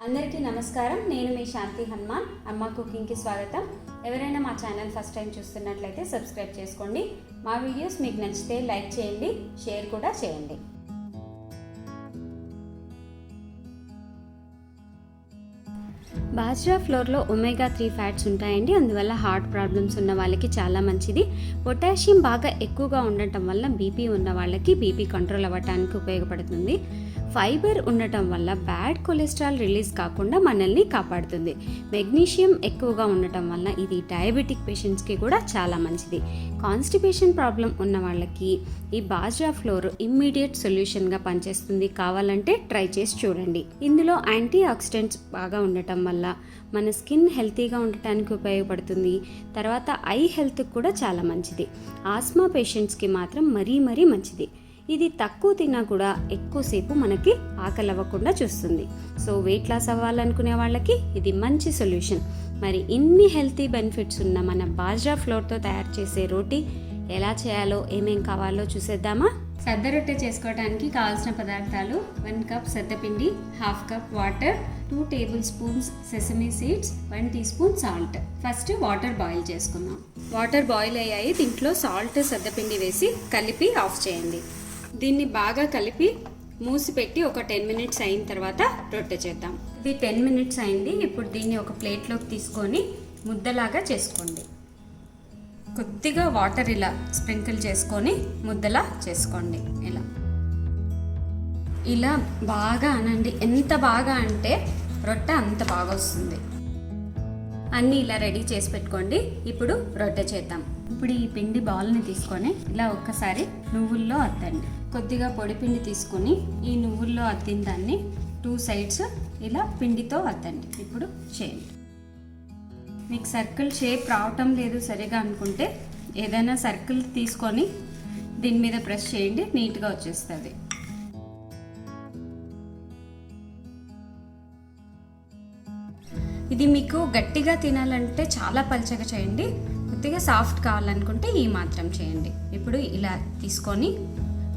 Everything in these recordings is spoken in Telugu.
అందరికీ నమస్కారం. నేను మీ శాంతి హనుమాన్. అమ్మ కుకింగ్కి స్వాగతం. ఎవరైనా మా ఛానల్ ఫస్ట్ టైం చూస్తున్నట్లయితే సబ్స్క్రైబ్ చేసుకోండి. మా వీడియోస్ మీకు నచ్చితే లైక్ చేయండి, షేర్ కూడా చేయండి. బాజ్రా ఫ్లోర్లో ఒమేగా 3 ఫ్యాట్స్ ఉంటాయండి. అందువల్ల హార్ట్ ప్రాబ్లమ్స్ ఉన్న వాళ్ళకి చాలా మంచిది. పొటాషియం బాగా ఎక్కువగా ఉండటం వల్ల బీపీ ఉన్న వాళ్ళకి బీపీ కంట్రోల్ అవ్వడానికి ఉపయోగపడుతుంది. ఫైబర్ ఉండటం వల్ల బ్యాడ్ కొలెస్ట్రాల్ రిలీజ్ కాకుండా మనల్ని కాపాడుతుంది. మెగ్నీషియం ఎక్కువగా ఉండటం వల్ల ఇది డయాబెటిక్ పేషెంట్స్కి కూడా చాలా మంచిది. కాన్స్టిపేషన్ ప్రాబ్లం ఉన్న వాళ్ళకి ఈ బాజ్రా ఫ్లోర్ ఇమ్మీడియట్ సొల్యూషన్గా పనిచేస్తుంది. కావాలంటే ట్రై చేసి చూడండి. ఇందులో యాంటీ ఆక్సిడెంట్స్ బాగా ఉండటం వల్ల మన స్కిన్ హెల్తీగా ఉండటానికి ఉపయోగపడుతుంది. తర్వాత ఐ హెల్త్కి కూడా చాలా మంచిది. ఆస్మా పేషెంట్స్కి మాత్రం మరీ మంచిది. ఇది తక్కువ తిన్నా కూడా ఎక్కువసేపు మనకి ఆకలి అవ్వకుండా చూస్తుంది. సో వెయిట్ లాస్ అవ్వాలనుకునే వాళ్ళకి ఇది మంచి సొల్యూషన్. మరి ఇన్ని హెల్తీ బెనిఫిట్స్ ఉన్న మన బాజ్రా ఫ్లోర్తో తయారు చేసే రోటీ ఎలా చేయాలో ఏమేం కావాలో చూసేద్దామా? సద్ద రొట్టె చేసుకోవడానికి కావాల్సిన పదార్థాలు: 1 కప్ సద్దపిండి, 1/2 cup water, 2 tablespoons sesame seeds, 1 teaspoon salt. First water boil చేసుకుందాం. వాటర్ బాయిల్ అయ్యాయి. దీంట్లో సాల్ట్, సద్దపిండి వేసి కలిపి ఆఫ్ చేయండి. దీన్ని బాగా కలిపి మూసి పెట్టి ఒక 10 మినిట్స్ అయిన తర్వాత రొట్టె చేద్దాం. ఇది 10 మినిట్స్ అయింది. ఇప్పుడు దీన్ని ఒక ప్లేట్లోకి తీసుకొని ముద్దలాగా చేసుకోండి. కొద్దిగా వాటర్ ఇలా స్ప్రింకిల్ చేసుకొని ముద్దలా చేసుకోండి. ఇలా బాగా అనండి. ఎంత బాగా అంటే రొట్టె అంత బాగా వస్తుంది. అన్నీ ఇలా రెడీ చేసి పెట్టుకోండి. ఇప్పుడు రొట్టె చేద్దాం. ఇప్పుడు ఈ పిండి బాల్ని తీసుకొని ఇలా ఒక్కసారి నువ్వుల్లో అద్దండి. కొద్దిగా పొడి పిండి తీసుకొని ఈ నువ్వుల్లో అద్దిన దాన్ని 2 సైడ్స్ ఇలా పిండితో అద్దండి. ఇప్పుడు చేయండి. మీకు సర్కిల్ షేప్ రావటం లేదు సరిగా అనుకుంటే ఏదైనా సర్కిల్ తీసుకొని దీని మీద ప్రెస్ చేయండి, నీట్గా వచ్చేస్తుంది. ఇది మీకు గట్టిగా తినాలంటే చాలా పల్చగా చేయండి. కొద్దిగా సాఫ్ట్ కావాలనుకుంటే ఈ మాత్రం చేయండి. ఇప్పుడు ఇలా తీసుకొని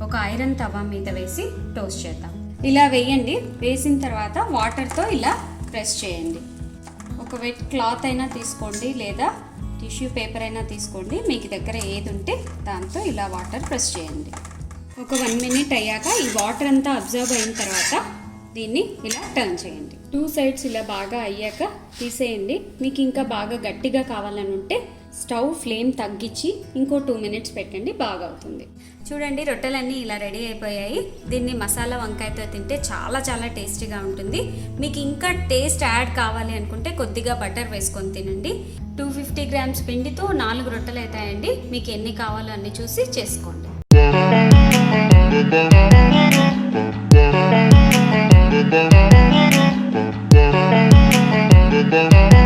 ఒక ఐరన్ తవా మీద వేసి టోస్ట్ చేద్దాం. ఇలా వేయండి. వేసిన తర్వాత వాటర్తో ఇలా ప్రెస్ చేయండి. ఒక వెట్ క్లాత్ అయినా తీసుకోండి, లేదా టిష్యూ పేపర్ అయినా తీసుకోండి. మీకు దగ్గర ఏది ఉంటే దాంతో ఇలా వాటర్ ప్రెస్ చేయండి. ఒక 1 మినిట్ అయ్యాక ఈ వాటర్ అంతా అబ్జర్వ్ అయిన తర్వాత దీన్ని ఇలా టర్న్ చేయండి. 2 సైడ్స్ ఇలా బాగా అయ్యాక తీసేయండి. మీకు ఇంకా బాగా గట్టిగా కావాలని ఉంటే స్టవ్ ఫ్లేమ్ తగ్గించి ఇంకో 2 మినిట్స్ పెట్టండి, బాగా అవుతుంది. చూడండి, రొట్టెలన్నీ ఇలా రెడీ అయిపోయాయి. దీన్ని మసాలా వంకాయతో తింటే చాలా టేస్టీగా ఉంటుంది. మీకు ఇంకా టేస్ట్ యాడ్ కావాలి అనుకుంటే కొద్దిగా బటర్ వేసుకొని తినండి. 250 గ్రామ్స్ పిండితో 4 రొట్టెలు అవుతాయండి. మీకు ఎన్ని కావాలో అన్ని చూసి చేసుకోండి. Bye.